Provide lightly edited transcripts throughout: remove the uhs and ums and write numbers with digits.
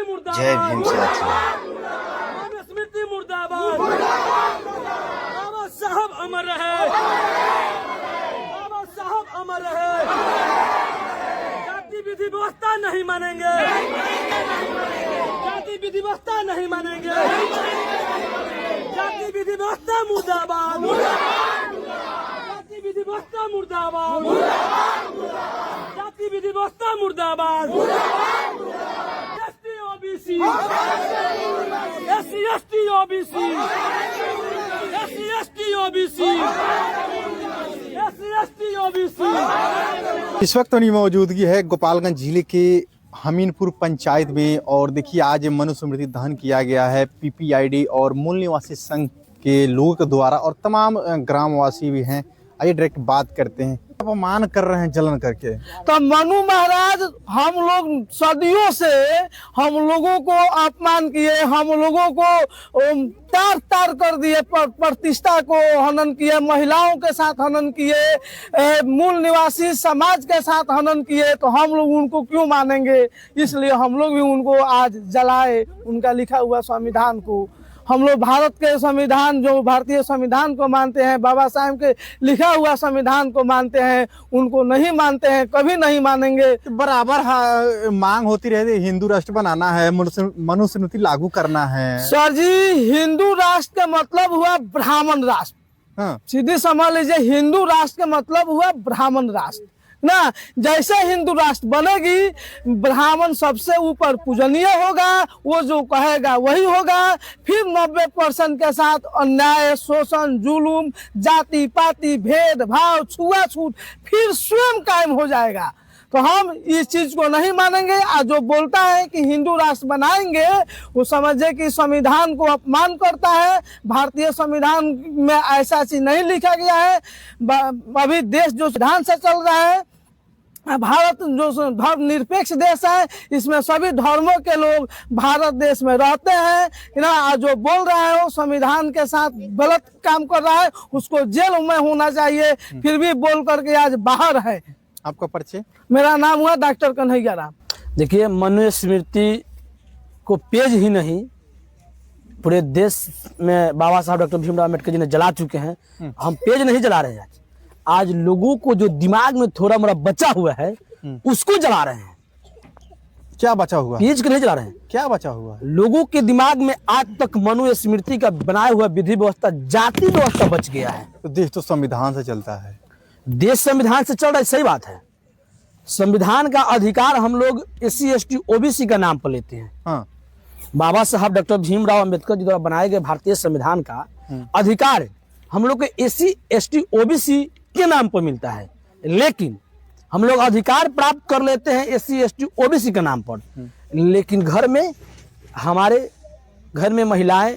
जय भीम साथियों। मनुस्मृति मुर्दाबाद। बाबा साहब अमर रहे, बाबा साहब अमर रहे। जाति विधि व्यवस्था नहीं मानेंगे, जाति विधि व्यवस्था नहीं मानेंगे। जाति विधि व्यवस्था मुर्दाबाद, जाति विधि व्यवस्था मुर्दाबाद, जाति विधि व्यवस्था मुर्दाबाद। ST OBC, SC ST OBC, SC ST OBC, SC ST OBC. इस वक्त मेरी मौजूदगी है गोपालगंज जिले के हमीनपुर पंचायत में और देखिए आज मनुस्मृति दहन किया गया है पीपीआईडी और मूल निवासी संघ के लोगों के द्वारा और तमाम ग्रामवासी भी हैं। आइए डायरेक्ट बात करते हैं। अपमान कर रहे हैं जलन करके। तो मनु महाराज हम लोग सदियों से हम लोगों को अपमान किए, हम लोगों को तार तार कर दिए, प्रतिष्ठा को हनन किए, महिलाओं के साथ हनन किए, मूल निवासी समाज के साथ हनन किए। तो हम लोग उनको क्यों मानेंगे? इसलिए हम लोग भी उनको आज जलाए, उनका लिखा हुआ संविधान को। हम लोग भारत के संविधान, जो भारतीय संविधान को मानते हैं, बाबा साहब के लिखा हुआ संविधान को मानते हैं, उनको नहीं मानते हैं, कभी नहीं मानेंगे। बराबर मांग होती रहती है, हिंदू राष्ट्र बनाना है, मनुस्मृति लागू करना है। सर जी, हिंदू राष्ट्र का मतलब हुआ ब्राह्मण राष्ट्र। हाँ। सीधी समझ लीजिए, हिंदू राष्ट्र का मतलब हुआ ब्राह्मण राष्ट्र ना। जैसे हिंदू राष्ट्र बनेगी, ब्राह्मण सबसे ऊपर पूजनीय होगा, वो जो कहेगा वही होगा। फिर 90% के साथ अन्याय, शोषण, जुलूम, जाति पाति, भेदभाव, छुआछूत फिर स्वयं कायम हो जाएगा। तो हम इस चीज को नहीं मानेंगे। आज जो बोलता है कि हिंदू राष्ट्र बनाएंगे, वो समझे कि संविधान को अपमान करता है। भारतीय संविधान में ऐसा चीज नहीं लिखा गया है। अभी देश जो संविधान से चल रहा है, भारत जो धर्म निरपेक्ष देश है, इसमें सभी धर्मों के लोग भारत देश में रहते हैं ना। जो बोल रहा है वो संविधान के साथ गलत काम कर रहा है, उसको जेल में होना चाहिए। फिर भी बोल करके आज बाहर है। आपका परिचय? मेरा नाम हुआ डॉक्टर कन्हैया राम। देखिए, मनुस्मृति को पेज ही नहीं, पूरे देश में बाबा साहब डॉक्टर भीमराव अम्बेडकर जी ने जला चुके हैं। हम पेज नहीं जला रहे हैं। आज लोगों को जो दिमाग में थोड़ा मोड़ा बचा हुआ है, उसको जला रहे हैं। क्या बचा हुआ? पेज को नहीं जला रहे हैं। क्या बचा हुआ? लोगों के दिमाग में आज तक मनुस्मृति का बनाया हुआ विधि व्यवस्था, जाति व्यवस्था बच गया है। तो देश तो संविधान से चलता है। देश संविधान से चल रहा है, सही बात है। संविधान का अधिकार हम लोग एससी एसटी ओबीसी का नाम पर लेते हैं। हाँ। बाबा साहब डॉक्टर भीमराव अम्बेडकर जी द्वारा बनाए गए भारतीय संविधान का अधिकार हम लोग के एससी एसटी ओबीसी के नाम पर मिलता है। लेकिन हम लोग अधिकार प्राप्त कर लेते हैं एससी एसटी ओबीसी के नाम पर। लेकिन घर में, हमारे घर में महिलाएं,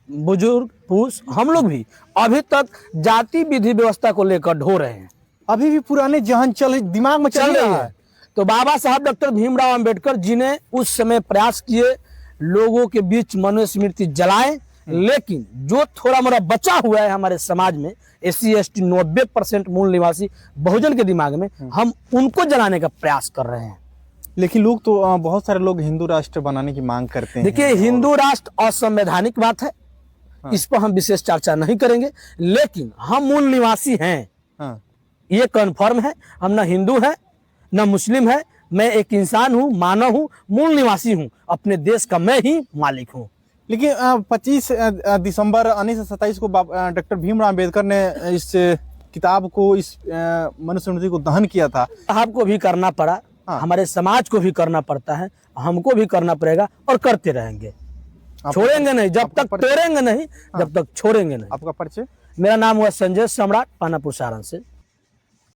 बुजुर्ग, पुरुष, हम लोग भी अभी तक जाति विधि व्यवस्था को लेकर ढो रहे हैं। अभी भी पुराने जहन दिमाग में चल रहा है। तो बाबा साहब डॉक्टर भीमराव अम्बेडकर जी ने उस समय प्रयास किए, लोगों के बीच मनुस्मृति जलाएं। लेकिन जो थोड़ा मोड़ा बचा हुआ है हमारे समाज में, एससी एसटी 90% मूल निवासी बहुजन के दिमाग में, हम उनको जलाने का प्रयास कर रहे हैं। लेकिन लोग तो बहुत सारे लोग हिंदू राष्ट्र बनाने की मांग करते हैं। देखिए, हिंदू राष्ट्र असंवैधानिक बात है। हाँ। इस पर हम विशेष चर्चा नहीं करेंगे। लेकिन हम मूल निवासी हैं। हाँ। ये कन्फर्म है। हम ना हिंदू है ना मुस्लिम है। मैं एक इंसान हूँ, मानव हूँ, मूल निवासी हूँ, अपने देश का मैं ही मालिक हूँ। लेकिन 25 दिसंबर 1927 को डॉक्टर भीमराव अम्बेडकर ने इस किताब को, इस मनुस्मृति को दहन किया था। साहब को भी करना पड़ा। हाँ। हमारे समाज को भी करना पड़ता है, हमको भी करना पड़ेगा और करते रहेंगे। छोड़ेंगे नहीं जब तक, तोड़ेंगे नहीं जब तक, छोड़ेंगे नहीं। आपका परिचय? मेरा नाम हुआ संजय सम्राट, पानापुर सारण से।